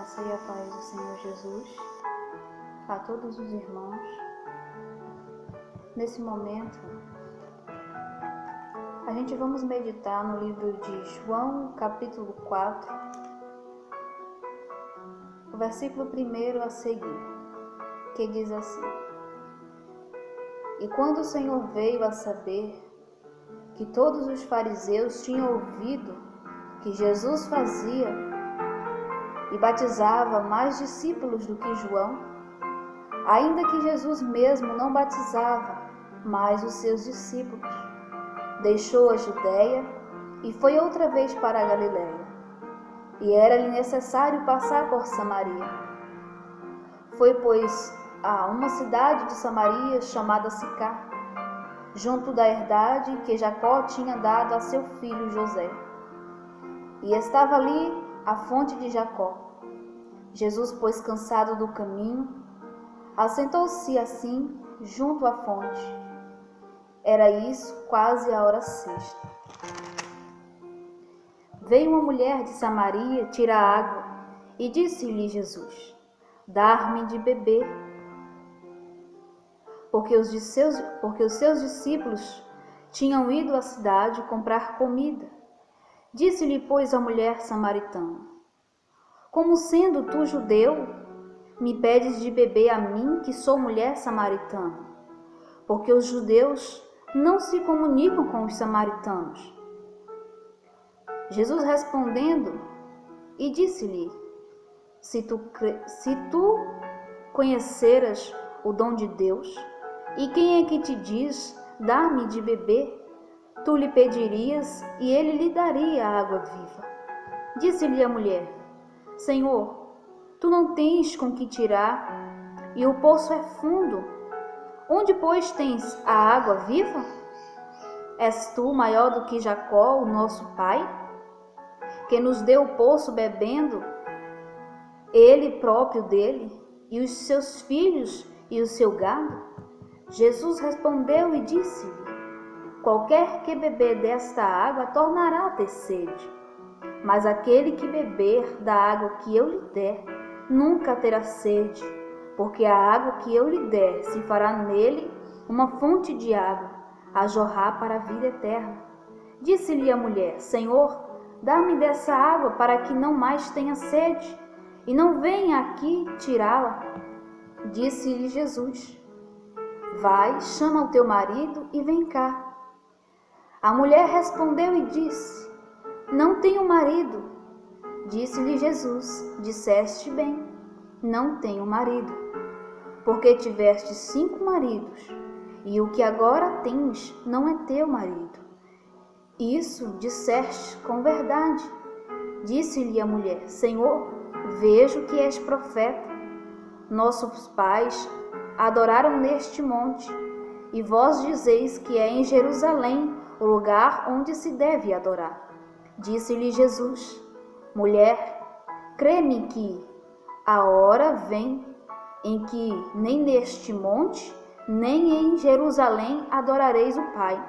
graça e a paz do Senhor Jesus a todos os irmãos. Nesse momento, a gente vamos meditar no livro de João, capítulo 4, o versículo 1 a seguir, que diz assim: E quando o Senhor veio a saber que todos os fariseus tinham ouvido que Jesus fazia e batizava mais discípulos do que João, ainda que Jesus mesmo não batizava mais os seus discípulos, deixou a Judéia e foi outra vez para a Galiléia, e era-lhe necessário passar por Samaria. Foi, pois, a uma cidade de Samaria chamada Sicar, junto da herdade que Jacó tinha dado a seu filho José. E estava ali a fonte de Jacó. Jesus, pois, cansado do caminho, assentou-se assim junto à fonte. Era isso quase a hora sexta. Veio uma mulher de Samaria tirar água e disse-lhe Jesus: Dar-me de beber. Porque os seus discípulos tinham ido à cidade comprar comida. Disse-lhe, pois, a mulher samaritana: Como sendo tu judeu, me pedes de beber a mim, que sou mulher samaritana? Porque os judeus não se comunicam com os samaritanos. Jesus respondendo, e disse-lhe: Se tu conheceras o dom de Deus, e quem é que te diz, dá-me de beber, tu lhe pedirias, e ele lhe daria a água viva. Disse-lhe a mulher: Senhor, tu não tens com que tirar, e o poço é fundo. Onde, pois, tens a água viva? És tu maior do que Jacó, o nosso pai, que nos deu o poço bebendo, ele próprio dele, e os seus filhos e o seu gado? Jesus respondeu e disse-lhe: Qualquer que beber desta água tornará a ter sede, mas aquele que beber da água que eu lhe der nunca terá sede, porque a água que eu lhe der se fará nele uma fonte de água a jorrar para a vida eterna. Disse-lhe a mulher: Senhor, dá-me dessa água para que não mais tenha sede, e não venha aqui tirá-la. Disse-lhe Jesus: Vai, chama o teu marido e vem cá. A mulher respondeu e disse: Não tenho marido. Disse-lhe Jesus: Disseste bem, não tenho marido, porque tiveste 5 maridos, e o que agora tens não é teu marido. Isso disseste com verdade. Disse-lhe a mulher: Senhor, vejo que és profeta. Nossos pais adoraram neste monte, e vós dizeis que é em Jerusalém o lugar onde se deve adorar. Disse-lhe Jesus: Mulher, crê-me que a hora vem em que nem neste monte, nem em Jerusalém adorareis o Pai.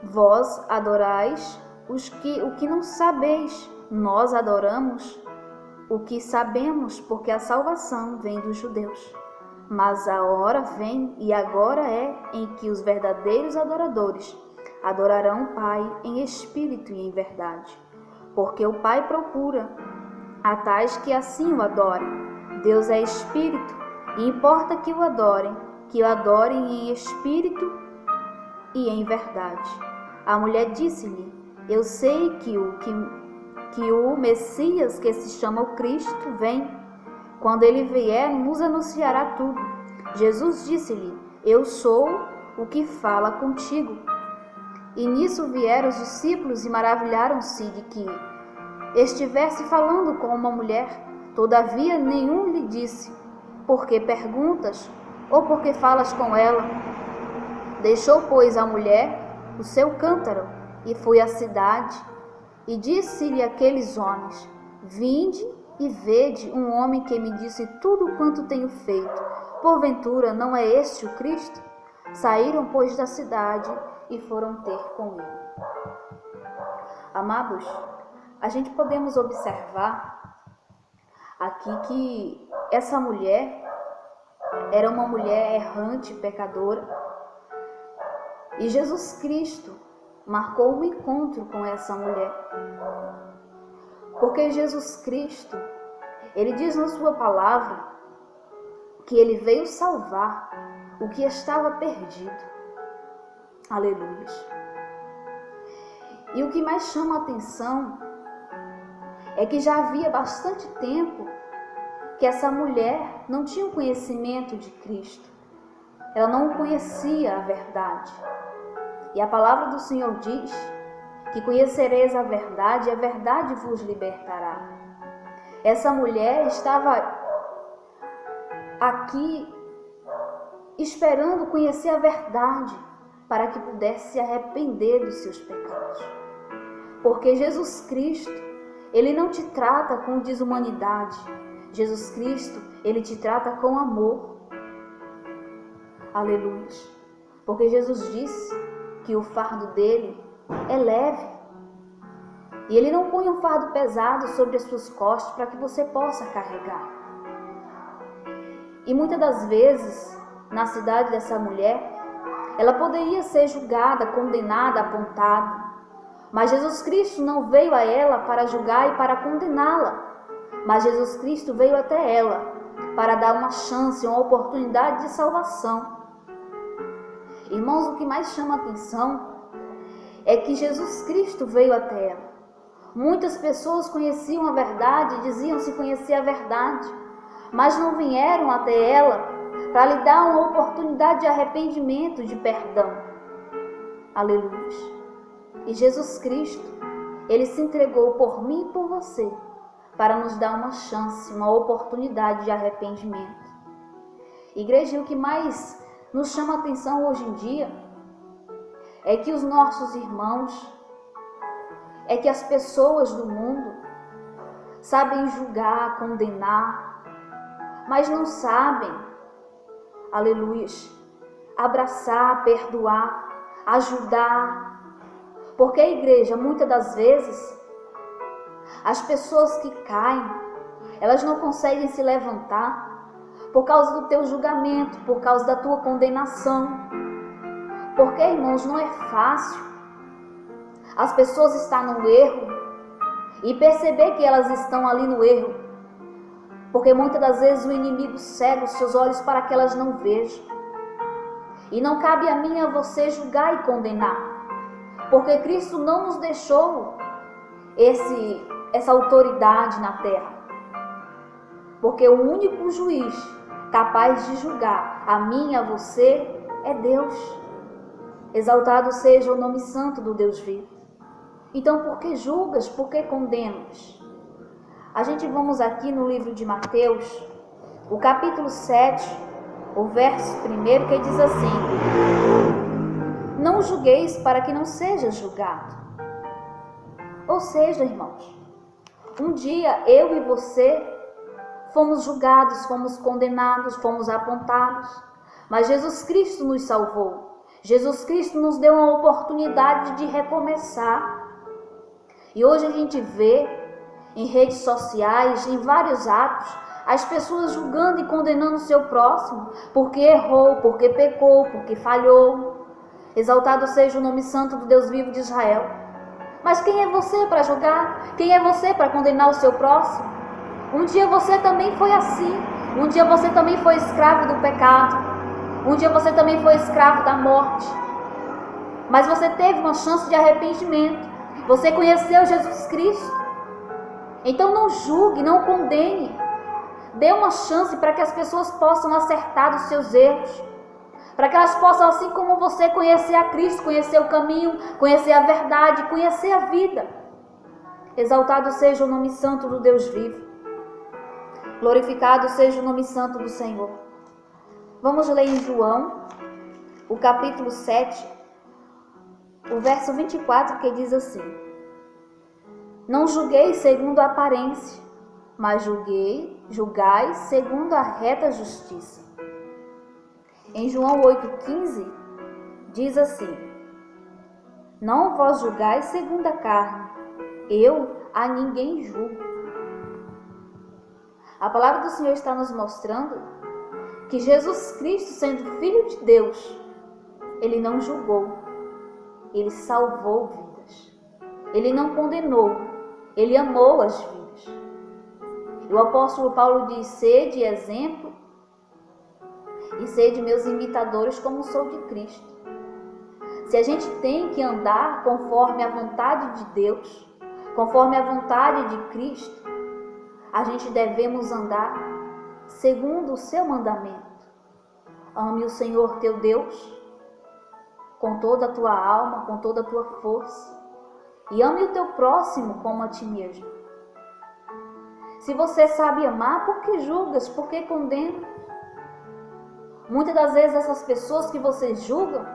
Vós adorais o que não sabeis, nós adoramos o que sabemos, porque a salvação vem dos judeus. Mas a hora vem, e agora é, em que os verdadeiros adoradores adorarão o Pai em espírito e em verdade, porque o Pai procura a tais que assim o adorem. Deus é espírito, e importa que o adorem em espírito e em verdade. A mulher disse-lhe: Eu sei que o Messias, que se chama o Cristo, vem. Quando ele vier, nos anunciará tudo. Jesus disse-lhe: Eu sou o que fala contigo. E nisso vieram os discípulos e maravilharam-se de que estivesse falando com uma mulher. Todavia nenhum lhe disse: Por que perguntas? Ou por que falas com ela? Deixou, pois, a mulher o seu cântaro e foi à cidade. E disse-lhe aqueles homens: Vinde e vede um homem que me disse tudo quanto tenho feito. Porventura não é este o Cristo? Saíram, pois, da cidade e foram ter com ele. Amados, a gente podemos observar aqui que essa mulher era uma mulher errante, pecadora, e Jesus Cristo marcou um encontro com essa mulher. Porque Jesus Cristo, ele diz na sua palavra que ele veio salvar o que estava perdido. Aleluia. E o que mais chama a atenção é que já havia bastante tempo que essa mulher não tinha o conhecimento de Cristo. Ela não conhecia a verdade. E a palavra do Senhor diz que conhecereis a verdade e a verdade vos libertará. Essa mulher estava aqui esperando conhecer a verdade para que pudesse se arrepender dos seus pecados. Porque Jesus Cristo, ele não te trata com desumanidade. Jesus Cristo, ele te trata com amor. Aleluia. Porque Jesus disse que o fardo dele é leve. E ele não põe um fardo pesado sobre as suas costas para que você possa carregar. E muitas das vezes, na cidade dessa mulher, ela poderia ser julgada, condenada, apontada. Mas Jesus Cristo não veio a ela para julgar e para condená-la. Mas Jesus Cristo veio até ela para dar uma chance, uma oportunidade de salvação. Irmãos, o que mais chama a atenção é que Jesus Cristo veio até ela. Muitas pessoas conheciam a verdade, diziam se conhecer a verdade, mas não vieram até ela para lhe dar uma oportunidade de arrependimento, de perdão. Aleluia. E Jesus Cristo, ele se entregou por mim e por você para nos dar uma chance, uma oportunidade de arrependimento. Igreja, o que mais nos chama a atenção hoje em dia é que os nossos irmãos, é que as pessoas do mundo sabem julgar, condenar, mas não sabem, aleluia, abraçar, perdoar, ajudar. Porque a igreja, muitas das vezes, as pessoas que caem, elas não conseguem se levantar por causa do teu julgamento, por causa da tua condenação. Porque, irmãos, não é fácil as pessoas estar no erro e perceber que elas estão ali no erro. Porque muitas das vezes o inimigo cega os seus olhos para que elas não vejam. E não cabe a mim e a você julgar e condenar. Porque Cristo não nos deixou essa autoridade na terra. Porque o único juiz capaz de julgar a mim e a você é Deus. Exaltado seja o nome santo do Deus vivo. Então, por que julgas? Por que condenas? A gente vamos aqui no livro de Mateus, o capítulo 7, o verso 1, que diz assim: não julgueis para que não seja julgado. Ou seja, irmãos, um dia eu e você fomos julgados, fomos condenados, fomos apontados, mas Jesus Cristo nos salvou. Jesus Cristo nos deu uma oportunidade de recomeçar. E hoje a gente vê em redes sociais, em vários atos, as pessoas julgando e condenando o seu próximo, porque errou, porque pecou, porque falhou. Exaltado seja o nome santo do Deus vivo de Israel. Mas quem é você para julgar? Quem é você para condenar o seu próximo? Um dia você também foi assim. Um dia você também foi escravo do pecado. Um dia você também foi escravo da morte. Mas você teve uma chance de arrependimento. Você conheceu Jesus Cristo. Então não julgue, não condene. Dê uma chance para que as pessoas possam acertar dos seus erros. Para que elas possam, assim como você, conhecer a Cristo, conhecer o caminho, conhecer a verdade, conhecer a vida. Exaltado seja o nome santo do Deus vivo. Glorificado seja o nome santo do Senhor. Vamos ler em João, o capítulo 7, o verso 24, que diz assim: não julgueis segundo a aparência, mas julgai segundo a reta justiça. Em João 8,15, diz assim: não vos julgais segundo a carne, eu a ninguém julgo. A palavra do Senhor está nos mostrando que Jesus Cristo, sendo Filho de Deus, Ele não julgou, Ele salvou vidas. Ele não condenou, Ele amou as vidas. E o apóstolo Paulo diz: sede exemplo e sede meus imitadores como sou de Cristo. Se a gente tem que andar conforme a vontade de Deus, conforme a vontade de Cristo, a gente devemos andar segundo o seu mandamento. Ame o Senhor teu Deus com toda a tua alma, com toda a tua força, e ame o teu próximo como a ti mesmo. Se você sabe amar, por que julgas? Por que condenas? Muitas das vezes essas pessoas que vocês julgam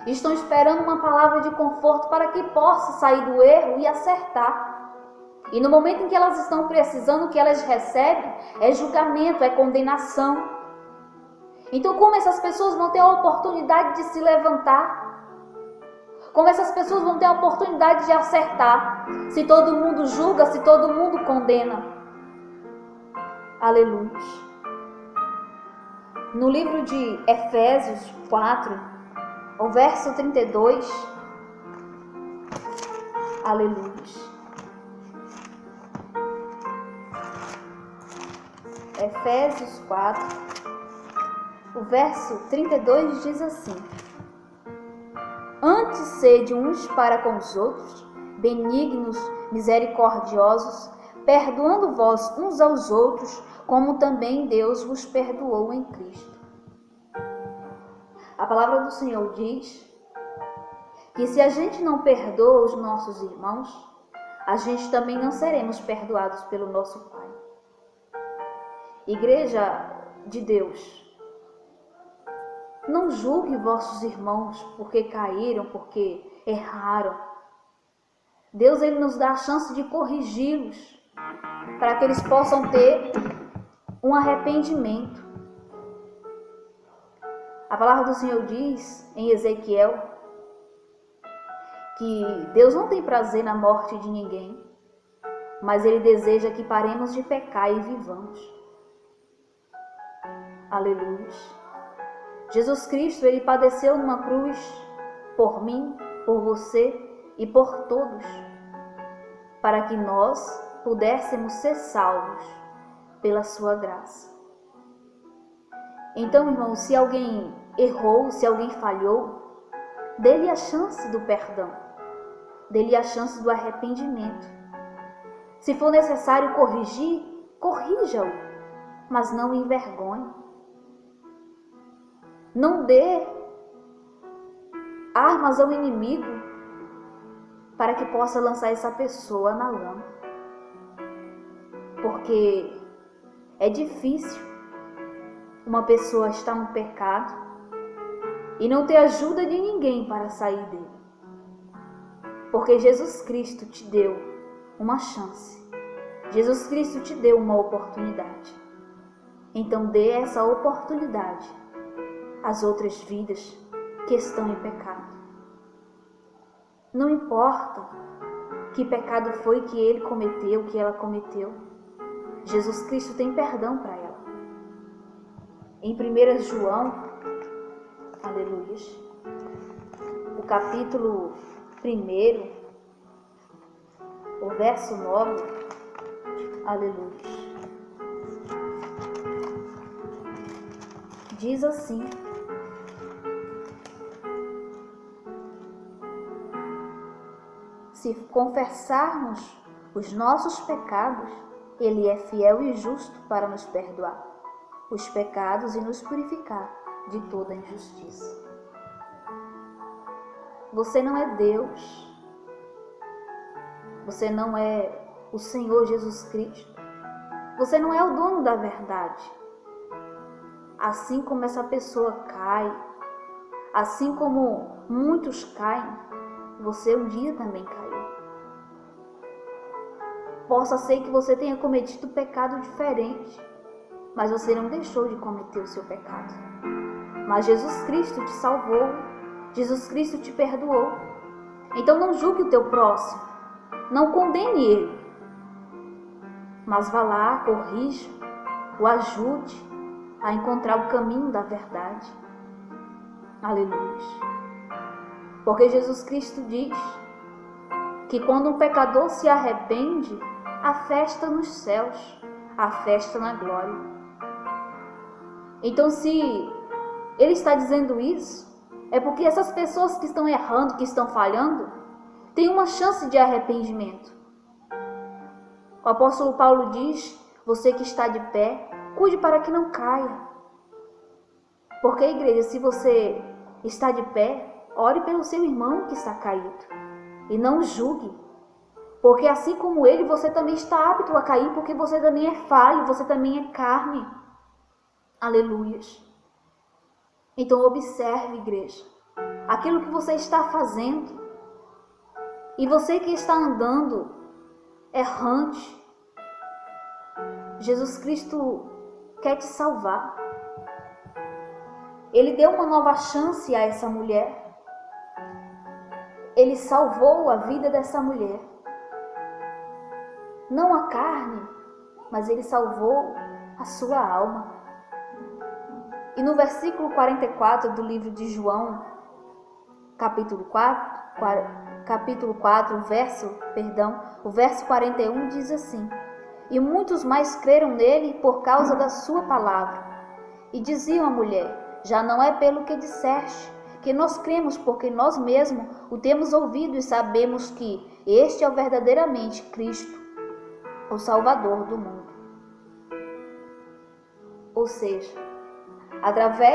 estão esperando uma palavra de conforto para que possa sair do erro e acertar. E no momento em que elas estão precisando, o que elas recebem é julgamento, é condenação. Então, como essas pessoas vão ter a oportunidade de se levantar? Como essas pessoas vão ter a oportunidade de acertar? Se todo mundo julga, se todo mundo condena. Aleluia. No livro de Efésios 4, o verso 32. Aleluia. Efésios 4, o verso 32 diz assim: antes sede uns para com os outros, benignos, misericordiosos, perdoando vós uns aos outros, como também Deus vos perdoou em Cristo. A palavra do Senhor diz que se a gente não perdoa os nossos irmãos, a gente também não seremos perdoados pelo nosso Pai. Igreja de Deus, não julgue vossos irmãos porque caíram, porque erraram. Deus, Ele nos dá a chance de corrigi-los, para que eles possam ter um arrependimento. A palavra do Senhor diz em Ezequiel que Deus não tem prazer na morte de ninguém, mas Ele deseja que paremos de pecar e vivamos. Aleluia. Jesus Cristo, Ele padeceu numa cruz por mim, por você e por todos, para que nós pudéssemos ser salvos pela sua graça. Então, irmão, se alguém errou, se alguém falhou, dê-lhe a chance do perdão, dê-lhe a chance do arrependimento. Se for necessário corrigir, corrija-o, mas não o envergonhe. Não dê armas ao inimigo para que possa lançar essa pessoa na lama. Porque é difícil uma pessoa estar no pecado e não ter ajuda de ninguém para sair dele. Porque Jesus Cristo te deu uma chance. Jesus Cristo te deu uma oportunidade. Então dê essa oportunidade às outras vidas que estão em pecado. Não importa que pecado foi que ele cometeu, que ela cometeu. Jesus Cristo tem perdão para ela. Em 1 João, aleluia, o capítulo 1, o verso 9, aleluia, diz assim: se confessarmos os nossos pecados, Ele é fiel e justo para nos perdoar os pecados e nos purificar de toda injustiça. Você não é Deus. Você não é o Senhor Jesus Cristo. Você não é o dono da verdade. Assim como essa pessoa cai, assim como muitos caem, você um dia também caiu. Possa ser que você tenha cometido pecado diferente, mas você não deixou de cometer o seu pecado. Mas Jesus Cristo te salvou, Jesus Cristo te perdoou. Então não julgue o teu próximo, não condene ele, mas vá lá, corrija, o ajude a encontrar o caminho da verdade. Aleluia. Porque Jesus Cristo diz que quando um pecador se arrepende, há festa nos céus, há festa na glória. Então, se Ele está dizendo isso, é porque essas pessoas que estão errando, que estão falhando, têm uma chance de arrependimento. O apóstolo Paulo diz: você que está de pé, cuide para que não caia. Porque, igreja, se você está de pé, ore pelo seu irmão que está caído e não julgue. Porque assim como ele, você também está apto a cair, porque você também é falho, você também é carne. Aleluias. Então observe, igreja, aquilo que você está fazendo. E você que está andando errante, Jesus Cristo quer te salvar. Ele deu uma nova chance a essa mulher. Ele salvou a vida dessa mulher. Não a carne, mas ele salvou a sua alma. E no versículo 44 do livro de João, capítulo 4, o verso 41 diz assim: e muitos mais creram nele por causa da sua palavra. E diziam à mulher: já não é pelo que disseste que nós cremos, porque nós mesmos o temos ouvido e sabemos que este é verdadeiramente Cristo, o Salvador do mundo. Ou seja, através